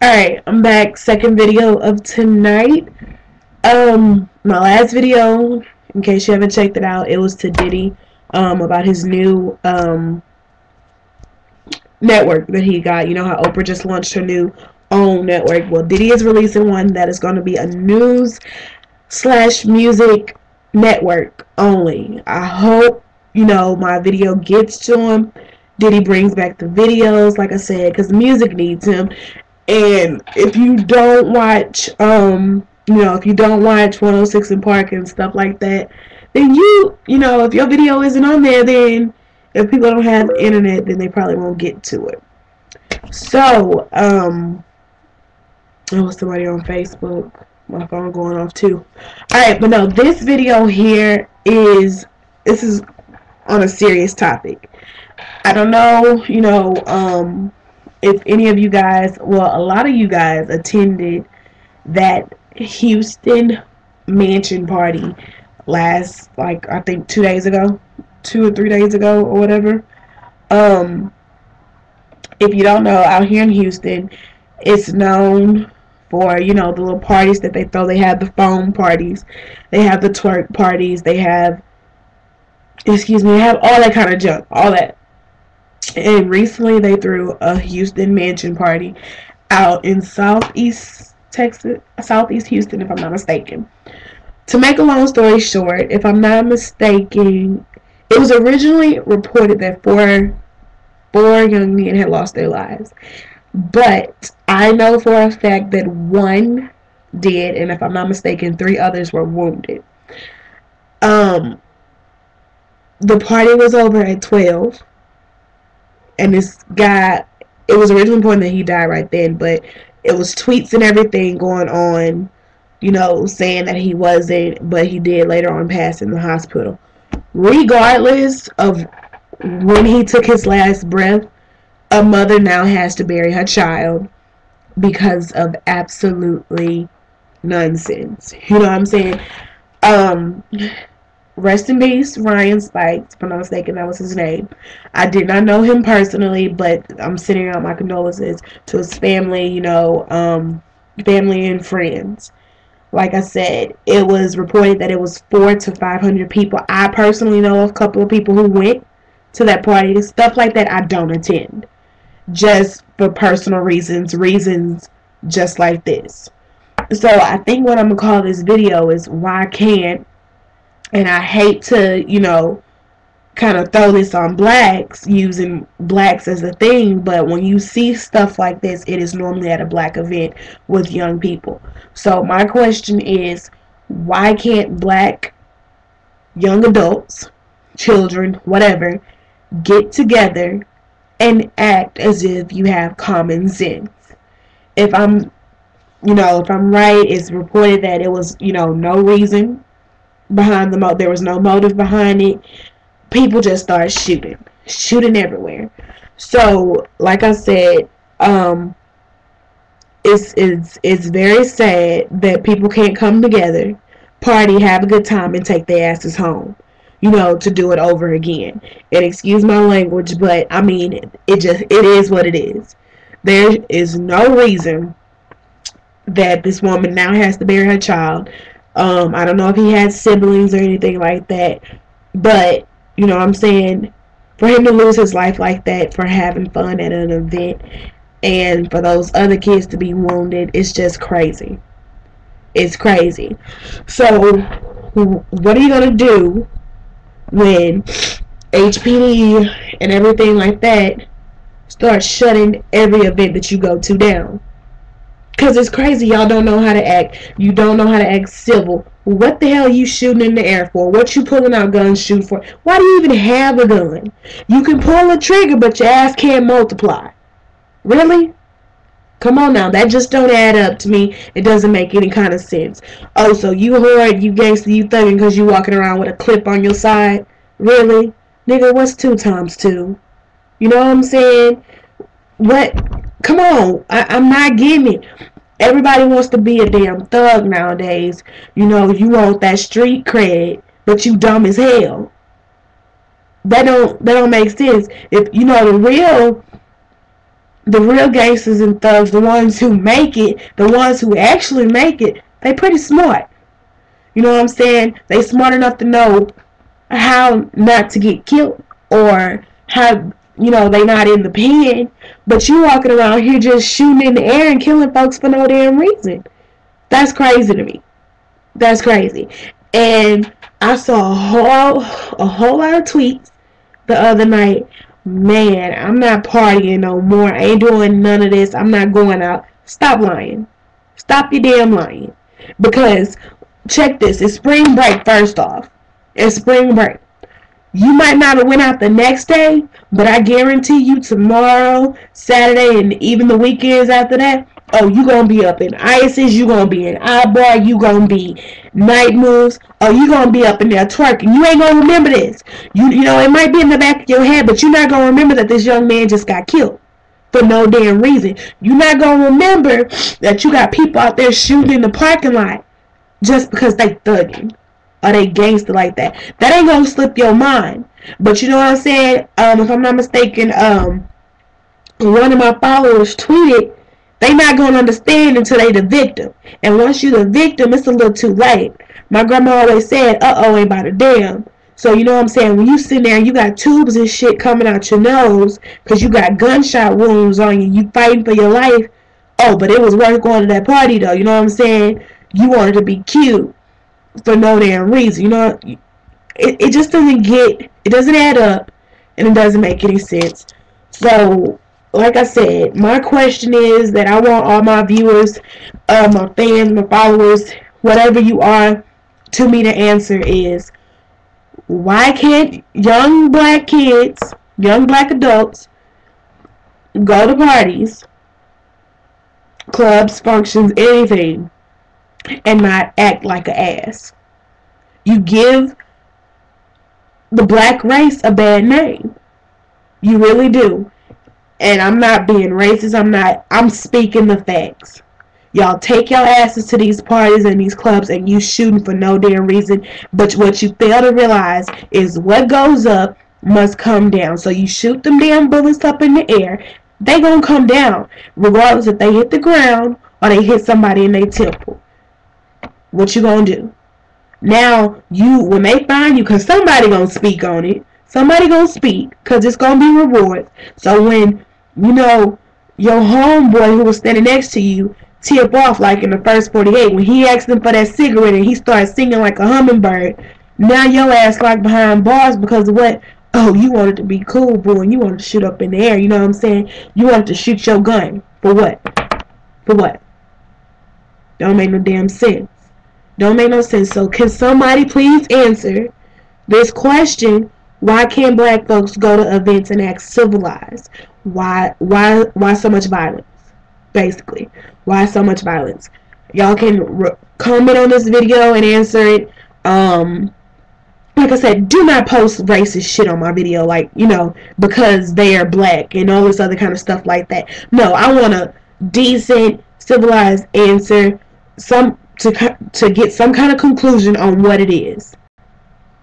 Alright, I'm back. Second video of tonight. My last video, in case you haven't checked it out, it was to Diddy, about his new, network that he got. You know how Oprah just launched her new own network? Well, Diddy is releasing one that is going to be a news slash music network only. I hope, my video gets to him. Diddy brings back the videos, like I said, because the music needs him. And if you don't watch, if you don't watch 106 in Park and stuff like that, then if your video isn't on there, then if people don't have internet, then they probably won't get to it. So, there was somebody on Facebook. My phone going off too. Alright, but no, this video here is on a serious topic. I don't know, if any of you guys, well, a lot of you guys attended that Houston mansion party last, I think 2 days ago, 2 or 3 days ago or whatever. If you don't know, out here in Houston, it's known for, the little parties that they throw. They have the foam parties, they have the twerk parties, they have all that kind of junk, all that. And recently they threw a Houston mansion party out in southeast Houston, if I'm not mistaken. To make a long story short, if I'm not mistaken, it was originally reported that four young men had lost their lives. But I know for a fact that one did, and if I'm not mistaken, 3 others were wounded. The party was over at 12. And this guy, it was originally reported that he died right then, but it was tweets and everything going on, saying that he wasn't, but he did later on pass in the hospital. Regardless of when he took his last breath, a mother now has to bury her child because of absolutely nonsense. You know what I'm saying? Rest in peace, Ryan Spikes, if I'm not mistaken, that was his name. I did not know him personally, but I'm sending out my condolences to his family, family and friends. Like I said, it was reported that it was 400 to 500 people. I personally know a couple of people who went to that party. Stuff like that I don't attend. Just for personal reasons just like this. So I think what I'm going to call this video is why can't, and I hate to, kind of throw this on blacks, using blacks as a thing, but when you see stuff like this, it is normally at a black event with young people. So my question is, why can't black young adults, children, whatever, get together and act as if you have common sense? If I'm right, it's reported that it was, no reason behind there was no motive behind it. People just start shooting everywhere. So, like I said, it's very sad that people can't come together, party, have a good time, and take their asses home, to do it over again. And excuse my language, but I mean, it is what it is. There is no reason that this woman now has to bury her child. I don't know if he had siblings or anything like that, but you know what I'm saying, for him to lose his life like that for having fun at an event, and for those other kids to be wounded, it's just crazy. It's crazy. So what are you gonna do when HPD and everything like that start shutting every event that you go to down? Because it's crazy. Y'all don't know how to act. You don't know how to act civil. What the hell are you shooting in the air for? What you pulling out guns shoot for? Why do you even have a gun? You can pull a trigger, but your ass can't multiply. Really? Come on now. That just don't add up to me. It doesn't make any kind of sense. Oh, so you hard, you gangster, you thugging because you walking around with a clip on your side? Really? Nigga, what's 2 times 2? You know what I'm saying? What? Come on. I'm not getting it. Everybody wants to be a damn thug nowadays. You want that street cred, but you dumb as hell. That don't make sense. If the the real gangsters and thugs, the ones who make it, the ones who actually make it, they pretty smart. You know what I'm saying? They smart enough to know how not to get killed, or how, you know, they not in the pen. But you walking around here just shooting in the air and killing folks for no damn reason. That's crazy to me. That's crazy. And I saw a whole lot of tweets the other night. Man, I'm not partying no more. I ain't doing none of this. I'm not going out. Stop lying. Stop your damn lying. Because, check this. It's spring break, first off. It's spring break. You might not have went out the next day, but I guarantee you tomorrow, Saturday, and even the weekends after that, oh, you gonna be up in ISIS, you gonna be in I-bar, you gonna be night moves, oh, you gonna be up in there twerking. You ain't gonna remember this. You know, it might be in the back of your head, but you're not gonna remember that this young man just got killed for no damn reason. You're not gonna remember that you got people out there shooting in the parking lot just because they thugging. Or they gangster like that. That ain't gonna slip your mind. But you know what I'm saying? If I'm not mistaken, one of my followers tweeted, they not gonna understand until they the victim. And once you the victim, it's a little too late. My grandma always said, uh-oh, ain't about a damn. So you know what I'm saying? When you sit there and you got tubes and shit coming out your nose because you got gunshot wounds on you, you fighting for your life. Oh, but it was worth going to that party though. You know what I'm saying? You wanted to be cute for no damn reason. You know, it just doesn't add up, and it doesn't make any sense. So, like I said, my question is that I want all my viewers, my fans, my followers, whatever you are, to me to answer is, why can't young black kids, young black adults, go to parties, clubs, functions, anything, and not act like an ass? You give the black race a bad name. You really do. And I'm not being racist. I'm speaking the facts. Y'all take your asses to these parties and these clubs and you shooting for no damn reason. But what you fail to realize is what goes up must come down. So you shoot them damn bullets up in the air. They gonna come down. Regardless if they hit the ground or they hit somebody in their temple. What you gonna do? Now, when they find you, because somebody gonna speak on it. Somebody gonna speak, because it's gonna be reward. So when, you know, your homeboy who was standing next to you tip off like in the first 48, when he asked him for that cigarette and he started singing like a hummingbird, now your ass like behind bars because of what? Oh, you wanted to be cool, boy, and you wanted to shoot up in the air, you know what I'm saying? You wanted to shoot your gun. For what? For what? Don't make no damn sense. Don't make no sense. So can somebody please answer this question? Why can't black folks go to events and act civilized? Why so much violence? Basically, why so much violence? Y'all can comment on this video and answer it. Like I said, do not post racist shit on my video, like, you know, because they are black and all this other kind of stuff like that. No, I want a decent, civilized answer, to get some kind of conclusion on what it is.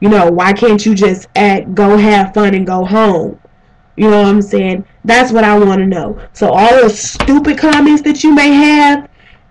You know, why can't you just go have fun and go home? You know what I'm saying? That's what I want to know. So all those stupid comments that you may have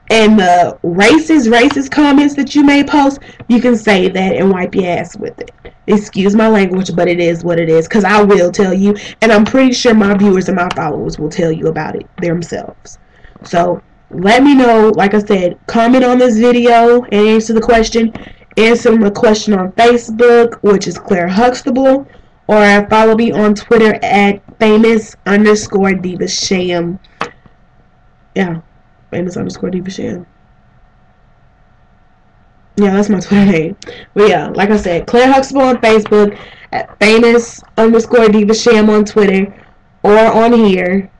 and the racist comments that you may post, you can say that and wipe your ass with it. Excuse my language, but it is what it is, because I will tell you, and I'm pretty sure my viewers and my followers will tell you about it themselves. So let me know, like I said, comment on this video and answer the question. Answer my question on Facebook, which is Claire Huxtable, or follow me on Twitter at famous_diva Sham. Yeah, famous_diva Sham. Yeah, that's my Twitter name. But yeah, like I said, Claire Huxtable on Facebook, at famous_diva Sham on Twitter, or on here.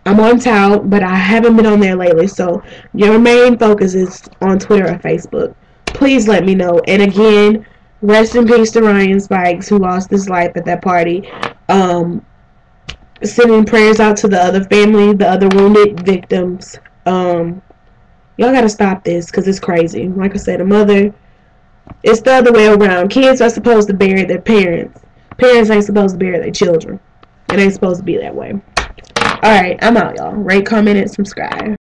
I'm on tout, but I haven't been on there lately, so your main focus is on Twitter or Facebook. Please let me know. And again, rest in peace to Ryan Spikes, who lost his life at that party. Sending prayers out to the other family, the other wounded victims. Y'all gotta stop this, because it's crazy. Like I said, it's the other way around. Kids are supposed to bury their parents. Parents ain't supposed to bury their children. It ain't supposed to be that way. Alright, I'm out, y'all. Rate, comment, and subscribe.